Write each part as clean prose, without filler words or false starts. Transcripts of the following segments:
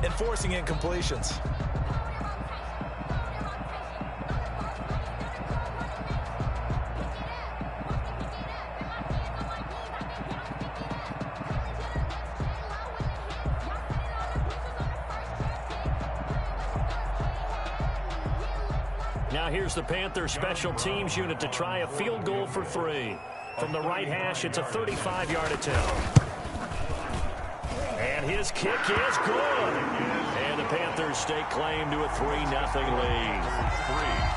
and forcing incompletions. Now here's the Panthers special teams unit to try a field goal for 3. From the right hash, it's a 35-yard attempt. And his kick is good. And the Panthers stake claim to a 3-0 lead.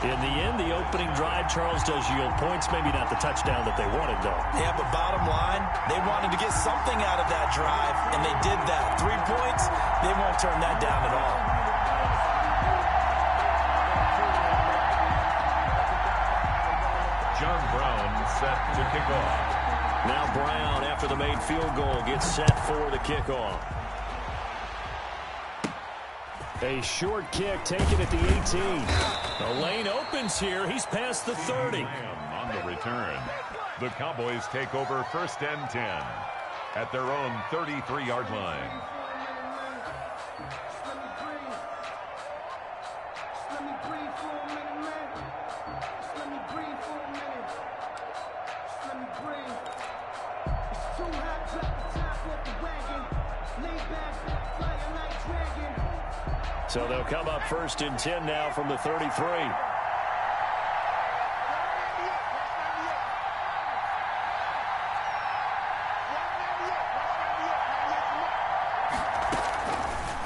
In the end, the opening drive, Charles, does yield points. Maybe not the touchdown that they wanted, though. Yeah, but bottom line, they wanted to get something out of that drive, and they did that. 3 points, they won't turn that down at all. John Brown set to kick off. Now Brown, after the made field goal, gets set for the kickoff. A short kick taken at the 18. The lane opens here. He's past the 30. On the return, the Cowboys take over 1st and 10 at their own 33-yard line. So they'll come up 1st and 10 now from the 33.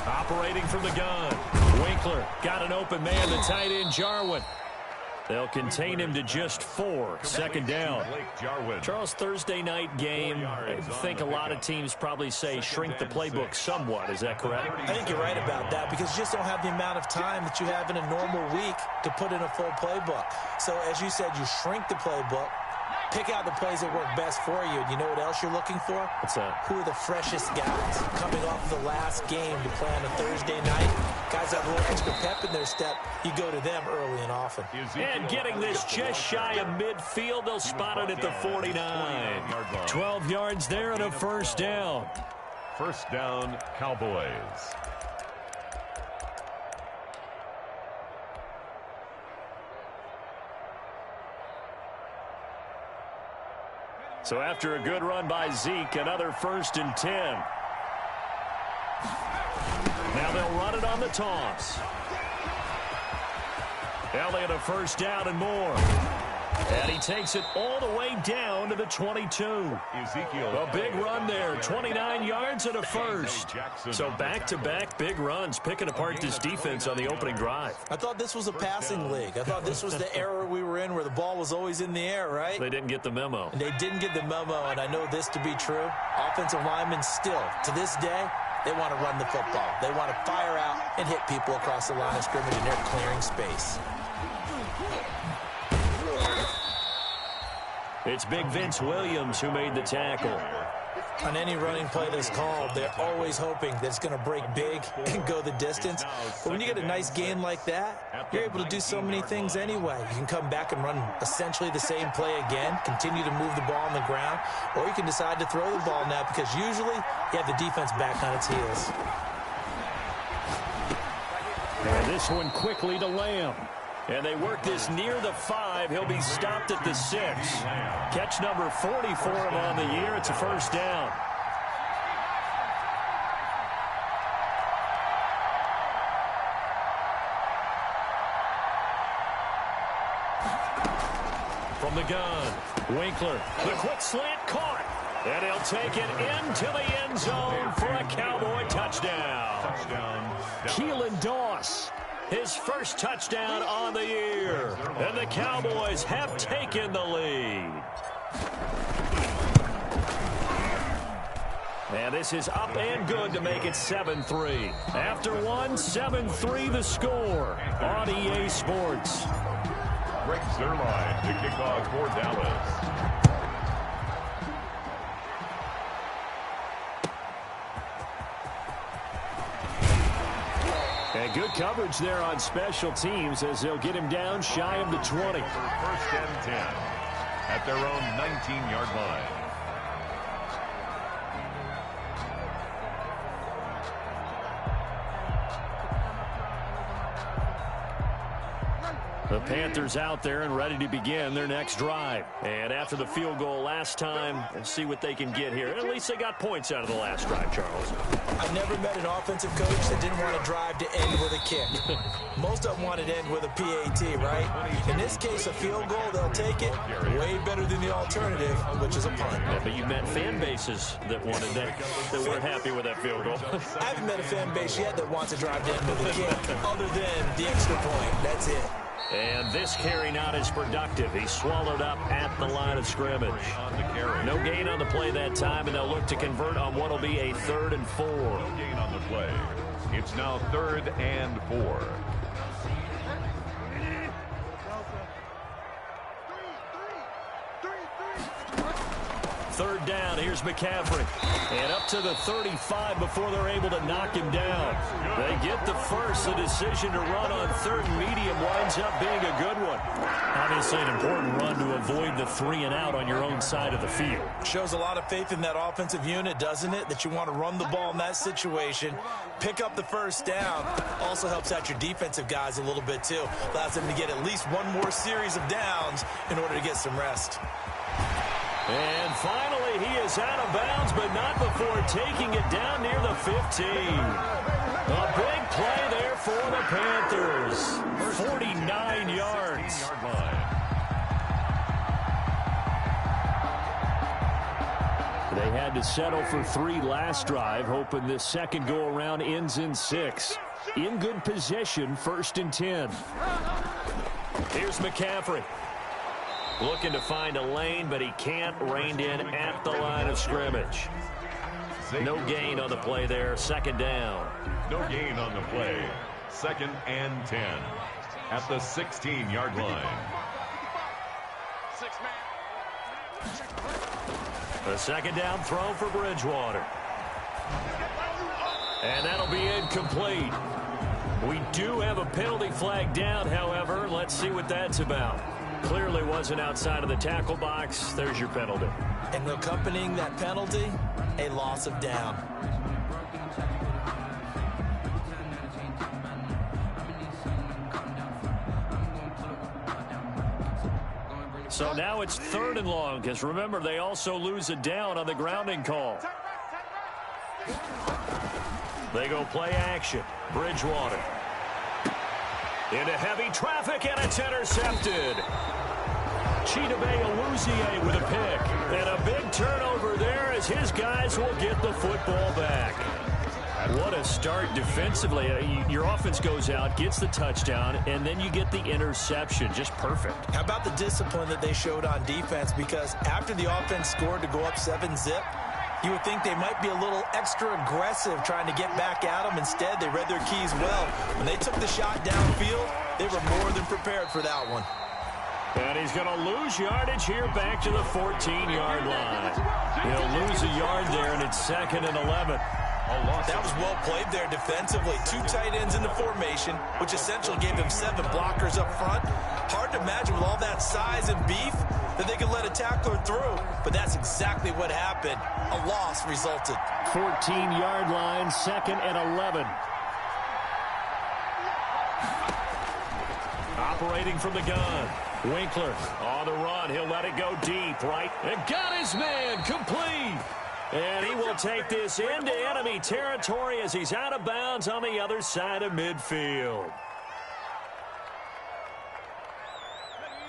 Operating from the gun. Winkler got an open man, the tight end Jarwin. They'll contain him to just 4. 2nd down. Charles, Thursday night game, I think a lot of teams probably say shrink the playbook somewhat. Is that correct? I think you're right about that because you just don't have the amount of time that you have in a normal week to put in a full playbook. So, as you said, you shrink the playbook, pick out the plays that work best for you. And you know what else you're looking for? What's that? Who are the freshest guys coming off of the last game to play on a Thursday night? Guys that have a little extra pep in their step, you go to them early and often. And getting this just shy of midfield, they'll spot it at the 49. 12 yards there and a 1st down. 1st down, Cowboys. So after a good run by Zeke, another 1st and 10. Now they'll run it on the toss. Elliott a 1st down and more. And he takes it all the way down to the 22. A big run there, 29 yards and a 1st. So back-to-back big runs, picking apart this defense on the opening drive. I thought this was a passing league. I thought this was the era we were in where the ball was always in the air, right? They didn't get the memo. And they didn't get the memo, and I know this to be true. Offensive linemen still, to this day, they want to run the football. They want to fire out and hit people across the line of scrimmage, and they're clearing space. It's Big Vince Williams who made the tackle. On any running play that's called, they're always hoping that it's going to break big and go the distance. But when you get a nice gain like that, you're able to do so many things anyway. You can come back and run essentially the same play again, continue to move the ball on the ground, or you can decide to throw the ball now because usually you have the defense back on its heels. And this one quickly to Lamb. And they work this near the 5. He'll be stopped at the 6. Catch number 40 for him on the year. It's a 1st down. From the gun, Winkler, the quick slant caught. And he'll take it into the end zone for a Cowboy touchdown. Keelan Doss. His 1st touchdown on the year. And the Cowboys have taken the lead. And this is up and good to make it 7-3. After one, 7-3 the score on EA Sports. Greg Zuerlein to kick off for Dallas. And good coverage there on special teams as they'll get him down shy of the 20. 1st and 10 at their own 19-yard line. The Panthers out there and ready to begin their next drive. And after the field goal last time, we'll see what they can get here. At least they got points out of the last drive, Charles. I never met an offensive coach that didn't want to drive to end with a kick. Most of them want to end with a PAT, right? In this case, a field goal, they'll take it. Way better than the alternative, which is a punt. Yeah, but you met fan bases that wanted that weren't happy with that field goal. I haven't met a fan base yet that wants to drive to end with a kick, other than the extra point. That's it. And this carry not as productive. He swallowed up at the line of scrimmage. No gain on the play that time, and they'll look to convert on what will be a 3rd and 4. No gain on the play. It's now 3rd and 4. Third down, here's McCaffrey. And up to the 35 before they're able to knock him down. They get the first. The decision to run on 3rd and medium winds up being a good one. Obviously an important run to avoid the 3 and out on your own side of the field. Shows a lot of faith in that offensive unit, doesn't it? That you want to run the ball in that situation. Pick up the first down. Also helps out your defensive guys a little bit too. Allows them to get at least one more series of downs in order to get some rest. And finally, he is out of bounds, but not before taking it down near the 15. A big play there for the Panthers. 49 yards. They had to settle for 3 last drive, hoping this second go-around ends in 6. In good position, 1st and 10. Here's McCaffrey. Looking to find a lane, but he can't. Reined in at the line of scrimmage. No gain on the play there. 2nd down. No gain on the play. 2nd and 10 at the 16-yard line. The 2nd down throw for Bridgewater. And that'll be incomplete. We do have a penalty flag down, however. Let's see what that's about. Clearly wasn't outside of the tackle box. There's your penalty. And accompanying that penalty, a loss of down. So now it's 3rd and long, because remember, they also lose a down on the grounding call. They go play action. Bridgewater. Into heavy traffic, and it's intercepted. Chidobe Awuzie with a pick. And a big turnover there as his guys will get the football back. What a start defensively. Your offense goes out, gets the touchdown, and then you get the interception. Just perfect. How about the discipline that they showed on defense? Because after the offense scored to go up 7-zip, you would think they might be a little extra aggressive trying to get back at them. Instead, they read their keys well. When they took the shot downfield, they were more than prepared for that one. And he's going to lose yardage here back to the 14-yard line. He'll lose a yard there, and it's 2nd and 11. That was well played there defensively. 2 tight ends in the formation, which essentially gave him 7 blockers up front. Hard to imagine with all that size and beef that they could let a tackler through, but that's exactly what happened. A loss resulted. 14-yard line, 2nd and 11. Operating from the gun. Winkler on the run. He'll let it go deep, right? And got his man complete. And he will take this into enemy territory as he's out of bounds on the other side of midfield.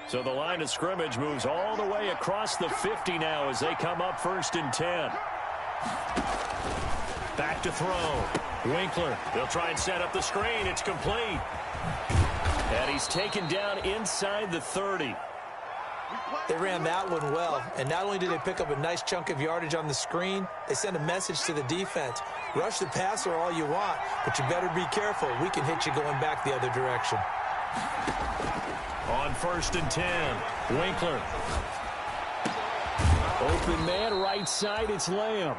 So the line of scrimmage moves all the way across the 50 now as they come up 1st and 10. Back to throw. Winkler. They'll try and set up the screen. It's complete. And he's taken down inside the 30. They ran that one well, and not only did they pick up a nice chunk of yardage on the screen, they sent a message to the defense. Rush the passer all you want, but you better be careful. We can hit you going back the other direction. On 1st and 10, Winkler. Open man, right side, it's Lamb.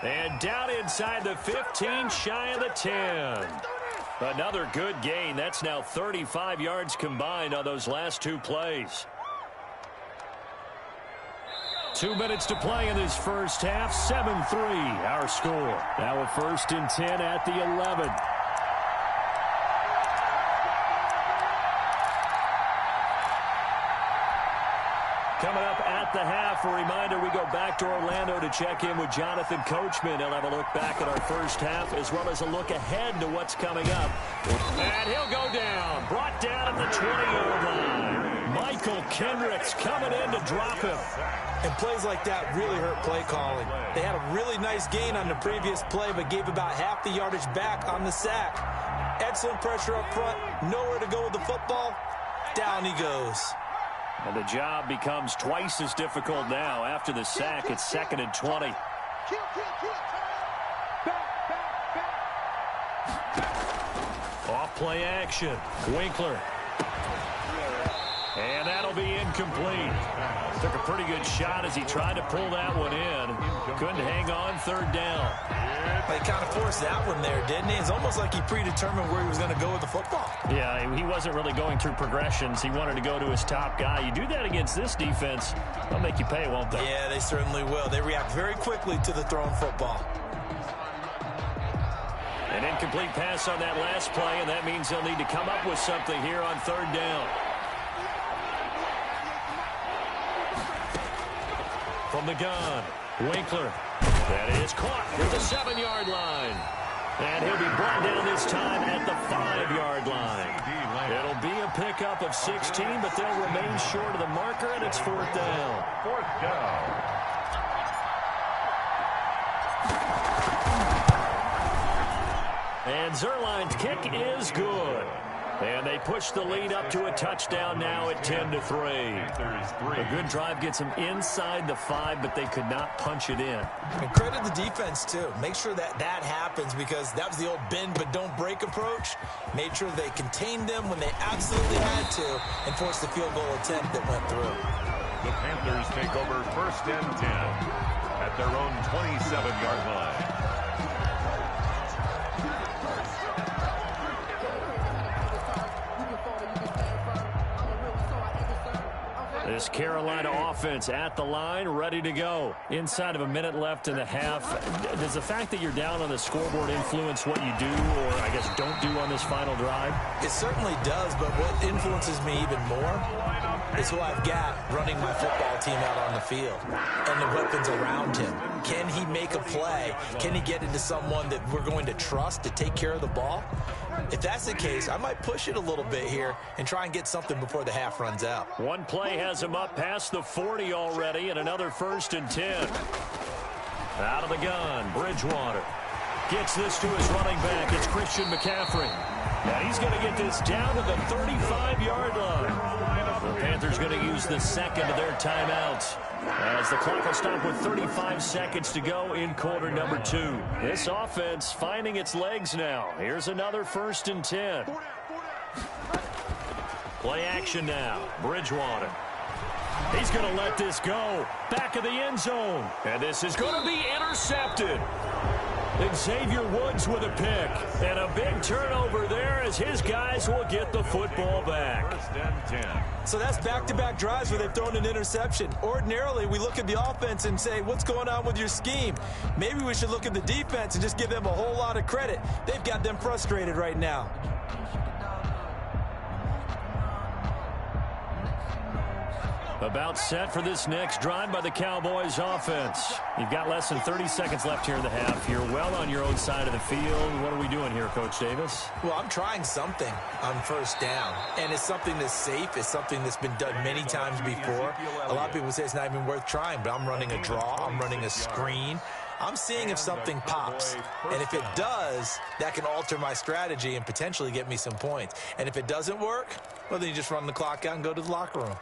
And down inside the 15, shy of the 10. Another good gain. That's now 35 yards combined on those last 2 plays. 2 minutes to play in this first half. 7-3 our score. Now a 1st and 10 at the 11. Coming up at the half, a reminder, we go back to Orlando to check in with Jonathan Coachman. He'll have a look back at our first half as well as a look ahead to what's coming up. And he'll go down. Brought down at the 20-yard line. Michael Kendricks coming in to drop him. And plays like that really hurt play calling. They had a really nice gain on the previous play, but gave about half the yardage back on the sack. Excellent pressure up front. Nowhere to go with the football. Down he goes. And the job becomes twice as difficult now. After the sack, it's 2nd and 20. Off play action. Winkler. And that'll be incomplete. Took a pretty good shot as he tried to pull that one in. Couldn't hang on 3rd down. They kind of forced that one there, didn't he? It's almost like he predetermined where he was going to go with the football. Yeah, he wasn't really going through progressions. He wanted to go to his top guy. You do that against this defense, they'll make you pay, won't they? Yeah, they certainly will. They react very quickly to the thrown football. An incomplete pass on that last play, and that means they'll need to come up with something here on 3rd down. From the gun, Winkler. That is caught at the 7-yard line. And he'll be brought down this time at the 5-yard line. It'll be a pickup of 16, but they'll remain short of the marker, and it's 4th down. 4th down. And Zerline's kick is good. And they push the lead up to a touchdown now at 10-3. A good drive gets them inside the 5, but they could not punch it in. And credit the defense, too. Make sure that happens because that was the old bend but don't break approach. Made sure they contained them when they absolutely had to and forced the field goal attempt that went through. The Panthers take over 1st and 10 at their own 27-yard line. This Carolina offense at the line, ready to go. Inside of a minute left in the half. Does the fact that you're down on the scoreboard influence what you do or, I guess, don't do on this final drive? It certainly does, but what influences me even more is who I've got running my football team out on the field and the weapons around him. Can he make a play? Can he get into someone that we're going to trust to take care of the ball? If that's the case, I might push it a little bit here and try and get something before the half runs out. One play has him up past the 40 already, and another 1st and 10. Out of the gun, Bridgewater gets this to his running back. It's Christian McCaffrey. And he's going to get this down to the 35-yard line. The Panthers going to use the 2nd of their timeouts as the clock will stop with 35 seconds to go in quarter number 2. This offense finding its legs now. Here's another 1st and 10. Play action now. Bridgewater. He's going to let this go. Back of the end zone. And this is going to be intercepted. And Xavier Woods with a pick. And a big turnover there as his guys will get the football back. 1st and 10. So that's back-to-back drives where they've thrown an interception. Ordinarily, we look at the offense and say, what's going on with your scheme? Maybe we should look at the defense and just give them a whole lot of credit. They've got them frustrated right now. About set for this next drive by the Cowboys offense. You've got less than 30 seconds left here in the half. You're well on your own side of the field. What are we doing here, Coach Davis? Well, I'm trying something on 1st down, and it's something that's safe. It's something that's been done many times before. A lot of people say it's not even worth trying, but I'm running a draw. I'm running a screen. I'm seeing if something pops, and if it does, that can alter my strategy and potentially get me some points. And if it doesn't work, well, then you just run the clock out and go to the locker room.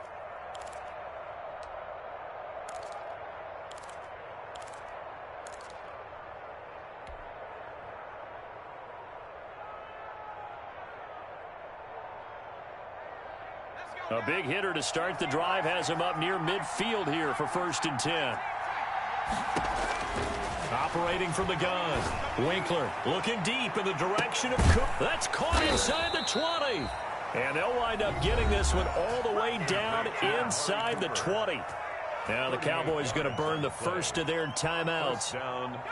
A big hitter to start the drive has him up near midfield here for 1st and 10. Operating from the gun. Winkler looking deep in the direction of Cook. That's caught inside the 20. And they'll wind up getting this one all the way down inside the 20. Now the Cowboys going to burn the 1st of their timeouts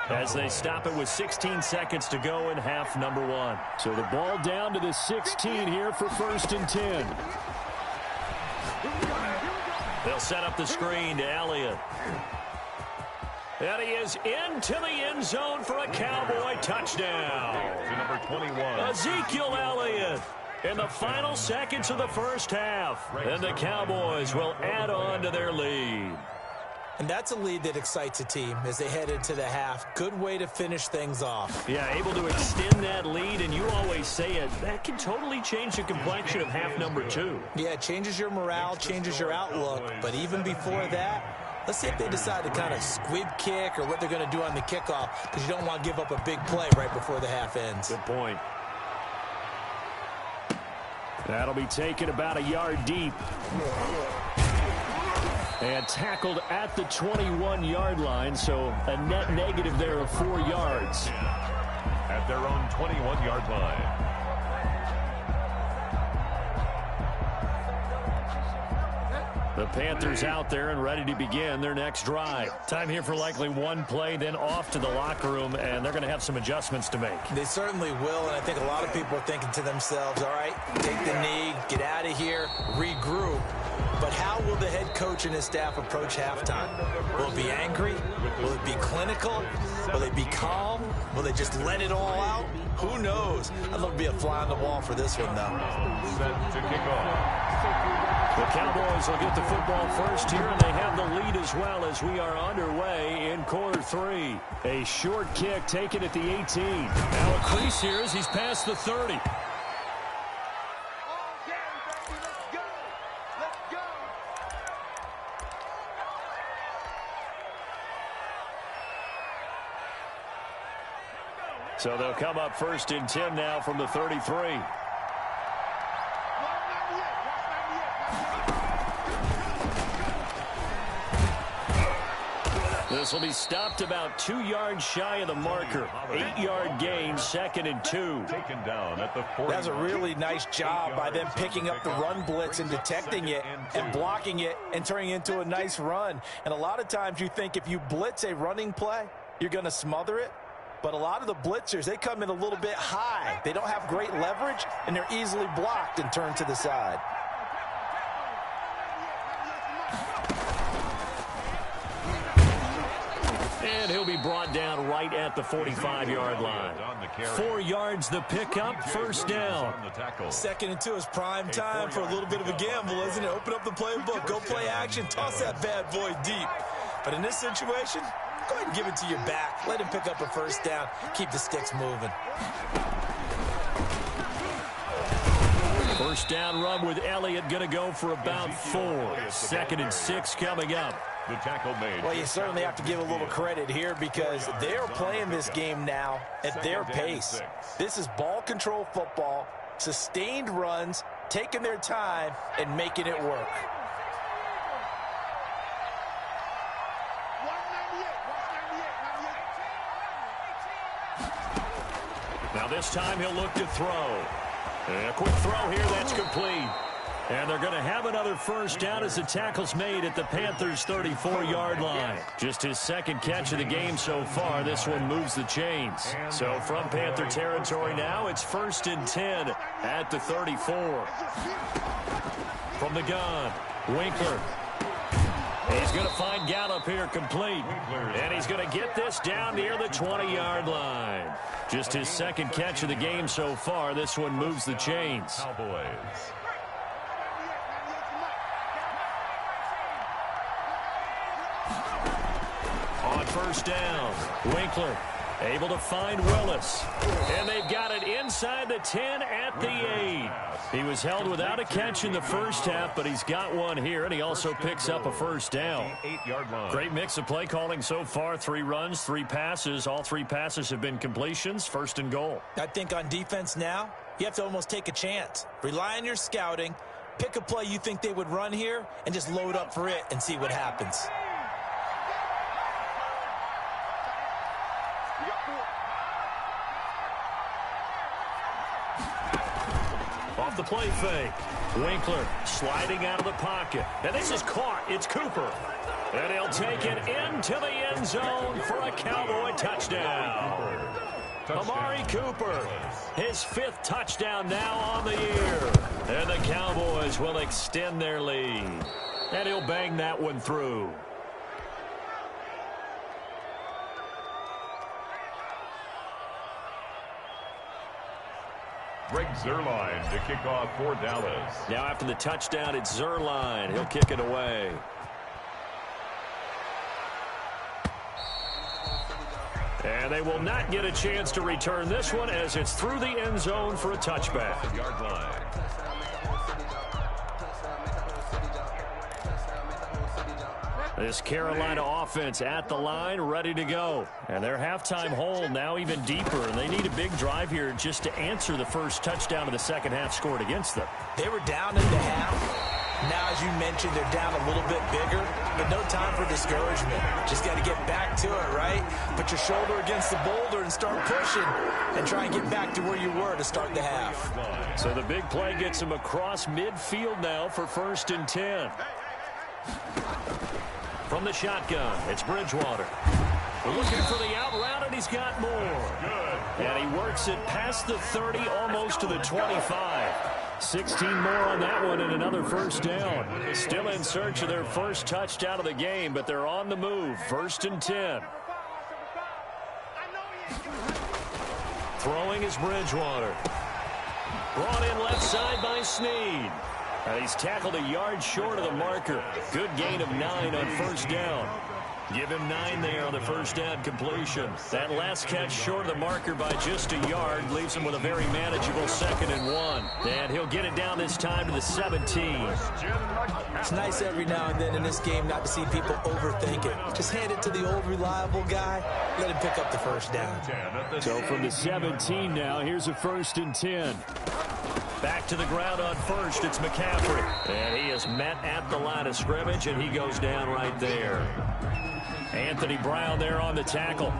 as they stop it with 16 seconds to go in half number 1. So the ball down to the 16 here for 1st and 10. They'll set up the screen to Elliott. And he is into the end zone for a Cowboy touchdown. To number 21. Ezekiel Elliott in the final seconds of the first half. And the Cowboys will add on to their lead. And that's a lead that excites a team as they head into the half. Good way to finish things off. Yeah, able to extend that lead, and you always say it, that can totally change the complexion of half number 2. Yeah, it changes your morale, changes your outlook. But even before that, let's see if they decide to kind of squib kick or what they're going to do on the kickoff, because you don't want to give up a big play right before the half ends. Good point. That'll be taken about a yard deep. And tackled at the 21-yard line, so a net negative there of 4 yards. At their own 21-yard line. The Panthers out there and ready to begin their next drive. Time here for likely one play, then off to the locker room, and they're going to have some adjustments to make. They certainly will, and I think a lot of people are thinking to themselves, all right, take the knee, get out of here, regroup. But how will the head coach and his staff approach halftime? Will it be angry? Will it be clinical? Will they be calm? Will they just let it all out? Who knows? I'd love to be a fly on the wall for this one, though. Set to kick off. The Cowboys will get the football first here, and they have the lead as well as we are underway in quarter 3. A short kick taken at the 18. Now a crease here as he's past the 30. So they'll come up 1st and 10 now from the 33. This will be stopped about 2 yards shy of the marker. 8-yard gain, 2nd and 2. Taken down at the 40. That's a really nice job by them picking up the run blitz and detecting it and blocking it and turning it into a nice run. And a lot of times you think if you blitz a running play, you're going to smother it. But a lot of the blitzers, they come in a little bit high. They don't have great leverage, and they're easily blocked and turned to the side. And he'll be brought down right at the 45-yard line. 4 yards the pickup, 1st down. 2nd and 2 is prime time for a little bit of a gamble, isn't it? Open up the playbook, go play action, toss that bad boy deep. But in this situation, go ahead and give it to your back. Let him pick up a 1st down. Keep the sticks moving. 1st down run with Elliott going to go for about 4. 2nd and 6 coming up. The tackle made. Well, you certainly have to give a little credit here because they're playing this game now at their pace. This is ball control football, sustained runs, taking their time, and making it work. Now this time he'll look to throw. And a quick throw here, that's complete. And they're going to have another 1st down as the tackle's made at the Panthers' 34-yard line. Just his 2nd catch of the game so far. This one moves the chains. So from Panther territory now, it's 1st and 10 at the 34. From the gun, Winkler. He's going to find Gallup here complete. And he's going to get this down near the 20-yard line. Just his 2nd catch of the game so far. This one moves the chains. Cowboys. On 1st down, Winkler able to find Willis. And they've got it inside the 10 at the 8. He was held without a catch in the first half, but he's got one here, and he also picks up a 1st down. 8-yard line. Great mix of play calling so far. 3 runs, 3 passes. All 3 passes have been completions. 1st and goal. I think on defense now, you have to almost take a chance. Rely on your scouting. Pick a play you think they would run here and just load up for it and see what happens. Off the play fake. Winkler sliding out of the pocket. And this is caught. It's Cooper. And he'll take it into the end zone for a Cowboy touchdown. Amari Cooper, his 5th touchdown now on the year. And the Cowboys will extend their lead. And he'll bang that one through. Greg Zuerlein to kick off for Dallas. Now after the touchdown, it's Zuerlein. He'll kick it away. And they will not get a chance to return this one as it's through the end zone for a touchback. Yard line. This Carolina offense at the line, ready to go. And their halftime hole now even deeper, and they need a big drive here just to answer the first touchdown of the second half scored against them. They were down in the half. Now, as you mentioned, they're down a little bit bigger, but no time for discouragement. Just got to get back to it, right? Put your shoulder against the boulder and start pushing and try and get back to where you were to start the half. So the big play gets him across midfield now for 1st and 10. From the shotgun, it's Bridgewater. Looking for the out route, and he's got more. And he works it past the 30, almost to the 25. 16 more on that one and another 1st down. Still in search of their first touchdown of the game, but they're on the move. 1st and 10. Throwing is Bridgewater. Brought in left side by Snead. And he's tackled a yard short of the marker. Good gain of 9 on 1st down. Give him 9 there on the 1st down completion. That last catch short of the marker by just a yard leaves him with a very manageable 2nd and 1. And he'll get it down this time to the 17. It's nice every now and then in this game not to see people overthink it. Just hand it to the old reliable guy. Let him pick up the 1st down. So from the 17 now, here's a 1st and 10. Back to the ground on 1st, it's McCaffrey. And he is met at the line of scrimmage, and he goes down right there. Anthony Brown there on the tackle.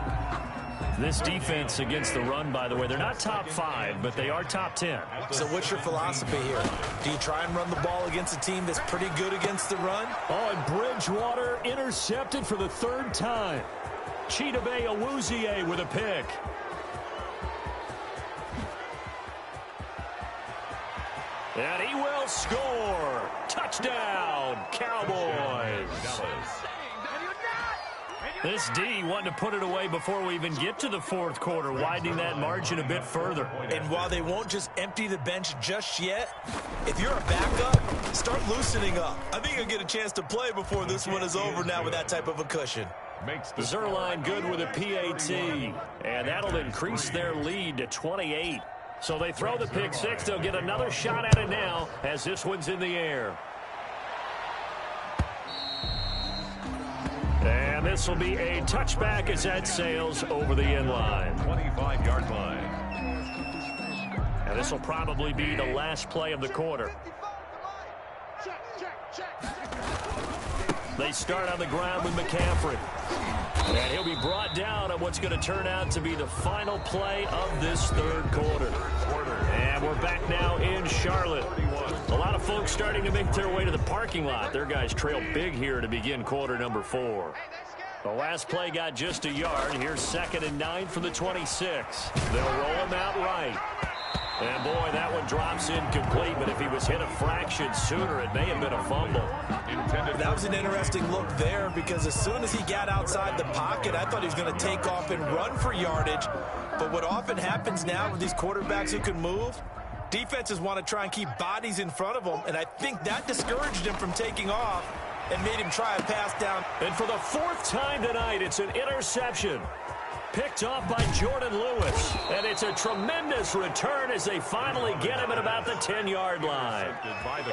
This defense against the run, by the way, they're not top 5, but they are top 10. So what's your philosophy here? Do you try and run the ball against a team that's pretty good against the run? Oh, and Bridgewater intercepted for the 3rd time. Chidobe Awuzie with a pick. And he will score. Touchdown, Cowboys. This D wanting to put it away before we even get to the 4th quarter, widening that margin a bit further. And while they won't just empty the bench just yet, if you're a backup, start loosening up. I think you'll get a chance to play before this one is over now with that type of a cushion. Zuerlein good with a PAT, and that'll increase their lead to 28. So they throw the pick 6. They'll get another shot at it now as this one's in the air. And this will be a touchback as that sails over the end line. 25-yard line. And this will probably be the last play of the quarter. They start on the ground with McCaffrey. And he'll be brought down on what's going to turn out to be the final play of this 3rd quarter. And we're back now in Charlotte. A lot of folks starting to make their way to the parking lot. Their guys trail big here to begin quarter number 4. The last play got just a yard. Here's 2nd and 9 from the 26. They'll roll him out right. And, boy, that one drops incomplete, but if he was hit a fraction sooner, it may have been a fumble. That was an interesting look there because as soon as he got outside the pocket, I thought he was going to take off and run for yardage. But what often happens now with these quarterbacks who can move, defenses want to try and keep bodies in front of them, and I think that discouraged him from taking off and made him try a pass down. And for the 4th time tonight, it's an interception. Picked off by Jordan Lewis. And it's a tremendous return as they finally get him at about the 10-yard line.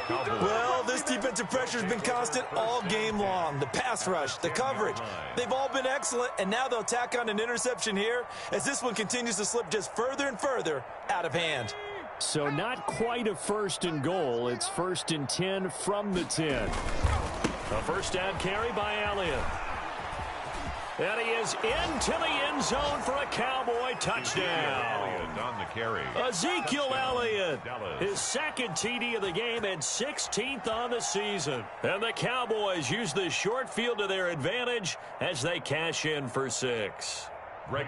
Well, this defensive pressure has been constant all game long. The pass rush, the coverage, they've all been excellent, and now they'll tack on an interception here as this one continues to slip just further and further out of hand. So not quite a 1st and goal. It's 1st and 10 from the 10. A 1st down carry by Elliott. And he is into the end zone for a Cowboy touchdown. On the carry. Ezekiel Elliott, his 2nd TD of the game and 16th on the season. And the Cowboys use the short field to their advantage as they cash in for 6.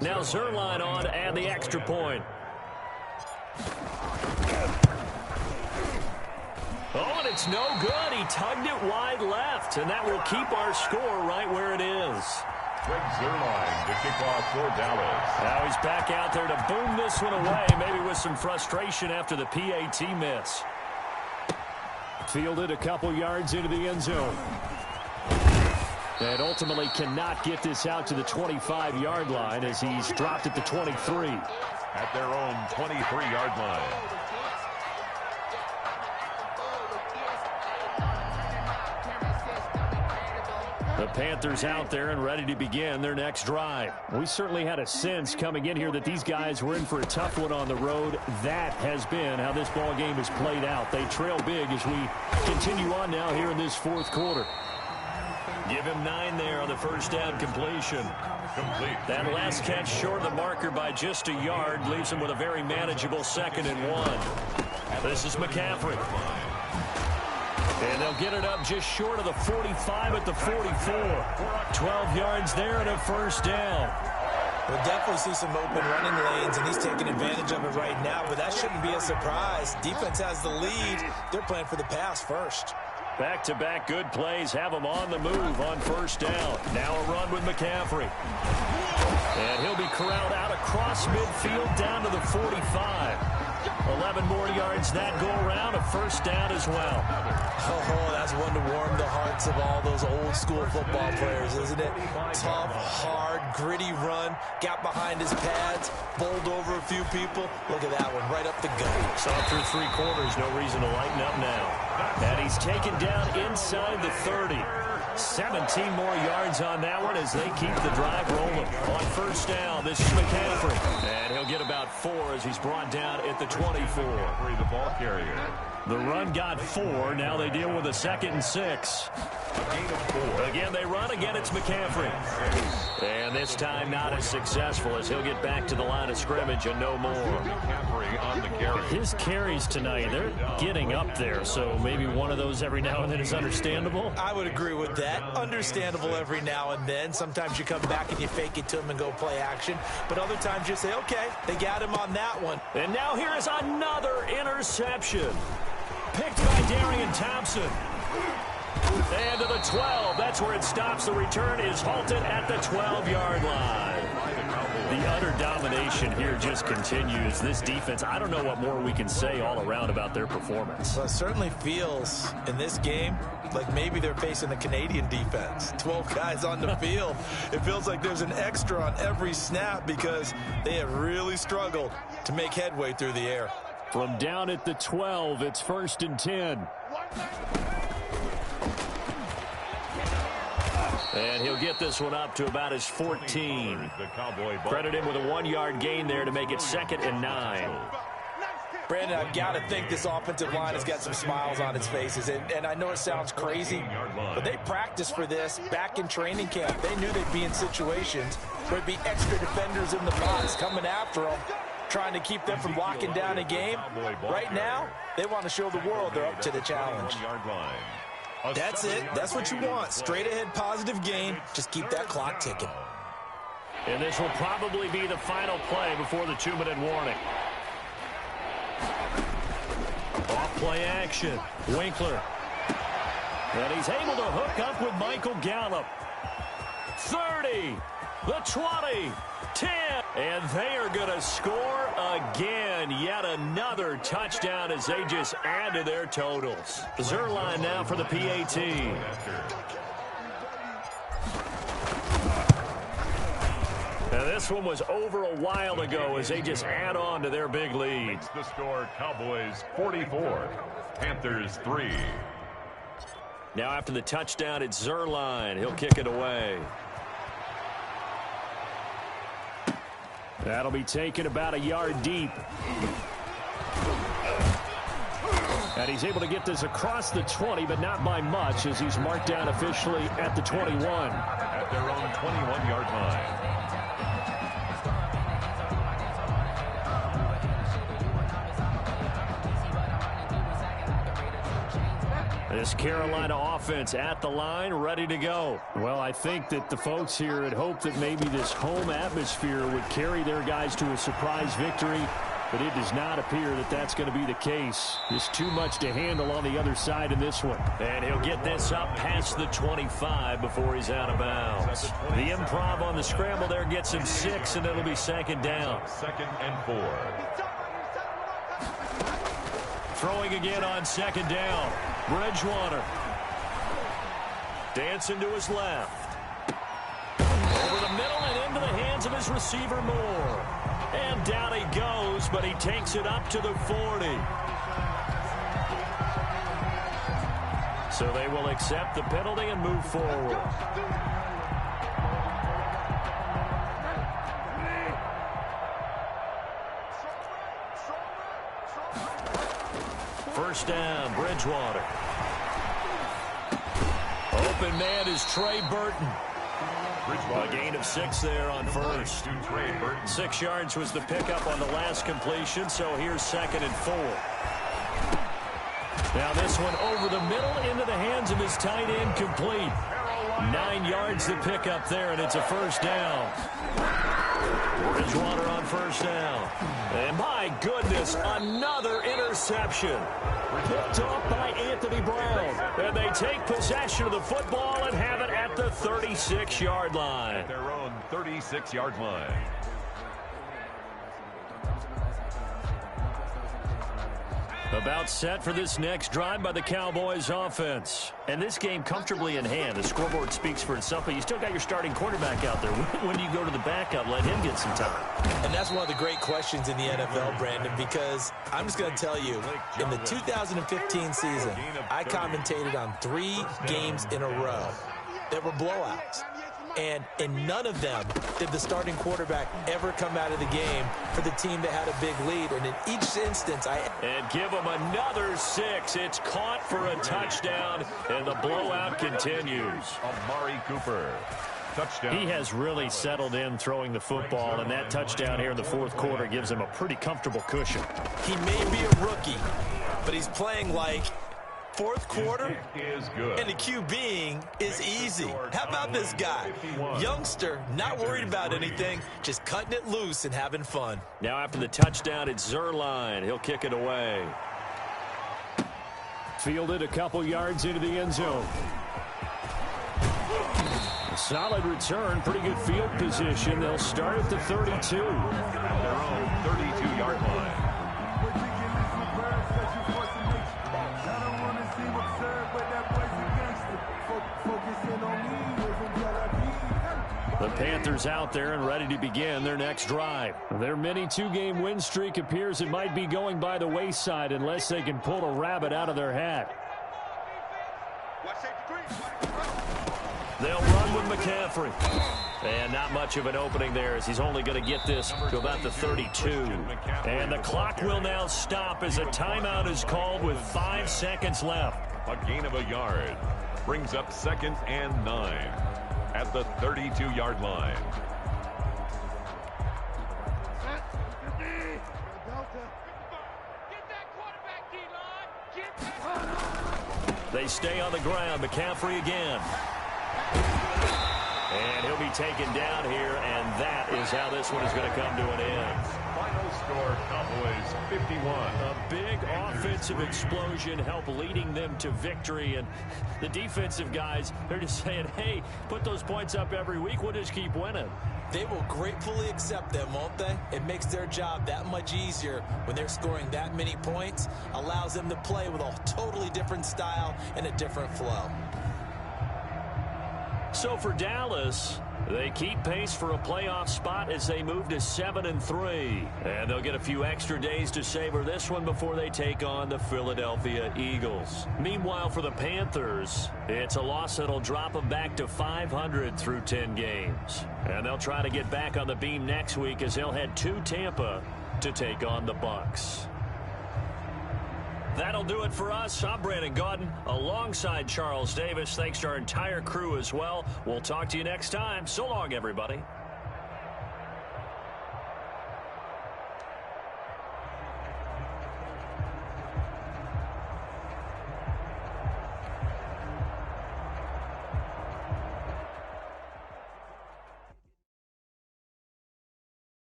Now Zerline on to add the extra point. Oh, and it's no good. He tugged it wide left, and that will keep our score right where it is. Greg Zerline to kick off for Dallas. Now he's back out there to boom this one away, maybe with some frustration after the PAT miss. Fielded a couple yards into the end zone. And ultimately cannot get this out to the 25-yard line as he's dropped at the 23. At their own 23-yard line. The Panthers out there and ready to begin their next drive. We certainly had a sense coming in here that these guys were in for a tough one on the road. That has been how this ball game has played out. They trail big as we continue on now here in this fourth quarter. Give him 9 there on the first down completion. Complete. That last catch short of the marker by just a yard leaves him with a very manageable 2nd and 1. This is McCaffrey. And they'll get it up just short of the 45 at the 44. 12 yards there and a first down. We'll definitely see some open running lanes, and he's taking advantage of it right now, but that shouldn't be a surprise. Defense has the lead. They're playing for the pass first. Back-to-back good plays have him on the move on first down. Now a run with McCaffrey. And he'll be corralled out across midfield down to the 45. 11 more yards that go around, a first down as well. Oh, that's one to warm the hearts of all those old-school football players, isn't it? Tough, hard, gritty run, got behind his pads, bowled over a few people. Look at that one, right up the gut. Saw through 3 quarters, no reason to lighten up now. And he's taken down inside the 30. 17 more yards on that one as they keep the drive rolling. On first down, this is McCaffrey. And he'll get about 4 as he's brought down at the 24. The ball carrier. The run got 4. Now they deal with a 2nd and 6. A gain of 4. Again, they run. Again, it's McCaffrey. And this time not as successful as he'll get back to the line of scrimmage and no more. McCaffrey on the carry. His carries tonight, they're getting up there, so maybe one of those every now and then is understandable. I would agree with that. Understandable every now and then. Sometimes you come back and you fake it to him and go play action. But other times you say, okay, they got him on that one. And now here is another interception. Picked by Darian Thompson. And to the 12. That's where it stops. The return is halted at the 12-yard line. The utter domination here just continues. This defense, I don't know what more we can say all around about their performance. Well, it certainly feels in this game like maybe they're facing the Canadian defense. 12 guys on the field. It feels like there's an extra on every snap because they have really struggled to make headway through the air. From down at the 12, it's 1st and 10. And he'll get this one up to about his 14. Credit him with a 1-yard gain there to make it 2nd and 9. Brandon, I've got to think this offensive line has got some smiles on its faces. And I know it sounds crazy, but they practiced for this back in training camp. They knew they'd be in situations where there'd be extra defenders in the box coming after them, trying to keep them from locking down a game. Right now, they want to show the world they're up to the challenge. That's it. That's what you want. Straight ahead positive gain. Just keep that clock ticking. And this will probably be the final play before the 2-minute warning. Off play action. Winkler. And he's able to hook up with Michael Gallup. 30. The 20. 10. And they are going to score again. Yet another touchdown as they just add to their totals. Zerline now for the PAT. Now this one was over a while ago as they just add on to their big lead. It's the score, Cowboys 44, Panthers 3. Now after the touchdown, it's Zerline. He'll kick it away. That'll be taken about a yard deep. And he's able to get this across the 20, but not by much as he's marked down officially at the 21. At their own 21-yard line. This Carolina offense at the line, ready to go. Well, I think that the folks here had hoped that maybe this home atmosphere would carry their guys to a surprise victory, but it does not appear that that's going to be the case. There's too much to handle on the other side in this one. And he'll get this up past the 25 before he's out of bounds. The improv on the scramble there gets him 6, and it'll be second down. 2nd and 4. Throwing again on second down. Bridgewater. Dancing to his left. Over the middle and into the hands of his receiver Moore. And down he goes, but he takes it up to the 40. So they will accept the penalty and move forward. First down, Bridgewater. Open man is Trey Burton. A gain of 6 there on first. 6 yards was the pickup on the last completion, so here's 2nd and 4. Now this one over the middle into the hands of his tight end, complete. 9 yards the pickup there, and it's a first down. Bridgewater on first down. And my goodness, another interception. Picked off by Anthony Brown. And they take possession of the football and have it at the 36-yard line. At their own 36-yard line. About set for this next drive by the Cowboys offense. And this game comfortably in hand. The scoreboard speaks for itself, but you still got your starting quarterback out there. When do you go to the backup, let him get some time? And that's one of the great questions in the NFL, Brandon, because I'm just going to tell you, in the 2015 season, I commentated on 3 games in a row that were blowouts. And in none of them did the starting quarterback ever come out of the game for the team that had a big lead. And in each instance, And give him another 6. It's caught for a touchdown, and the blowout continues. Amari Cooper. Touchdown. He has really settled in throwing the football, and that touchdown here in the 4th quarter gives him a pretty comfortable cushion. he may be a rookie, but he's playing like 4th quarter, Is good. and the QBing is easy. How about this guy? Youngster, not worried about anything, just cutting it loose and having fun. Now after the touchdown, it's Zerline. He'll kick it away. Fielded a couple yards into the end zone. A solid return, pretty good field position. They'll start at the 32. At their own 32-yard line. The Panthers out there and ready to begin their next drive. Their mini 2-game win streak appears it might be going by the wayside unless they can pull a rabbit out of their hat. They'll run with McCaffrey. And not much of an opening there as he's only going to get this to about the 32. And the clock will now stop as a timeout is called with 5 seconds left. A gain of a yard. Brings up 2nd and 9 at the 32-yard line. They stay on the ground. McCaffrey again. And he'll be taken down here, and that is how this one is going to come to an end. Final score, Cowboys 51. A big offensive explosion helped leading them to victory, and the defensive guys, they're just saying, hey, put those points up every week, we'll just keep winning. They will gratefully accept them, won't they? It makes their job that much easier when they're scoring that many points, allows them to play with a totally different style and a different flow. So for Dallas, they keep pace for a playoff spot as they move to 7-3. And they'll get a few extra days to savor this one before they take on the Philadelphia Eagles. Meanwhile, for the Panthers, it's a loss that'll drop them back to 500 through 10 games. And they'll try to get back on the beam next week as they'll head to Tampa to take on the Bucs. That'll do it for us. I'm Brandon Gaudin alongside Charles Davis. Thanks to our entire crew as well. We'll talk to you next time. So long, everybody.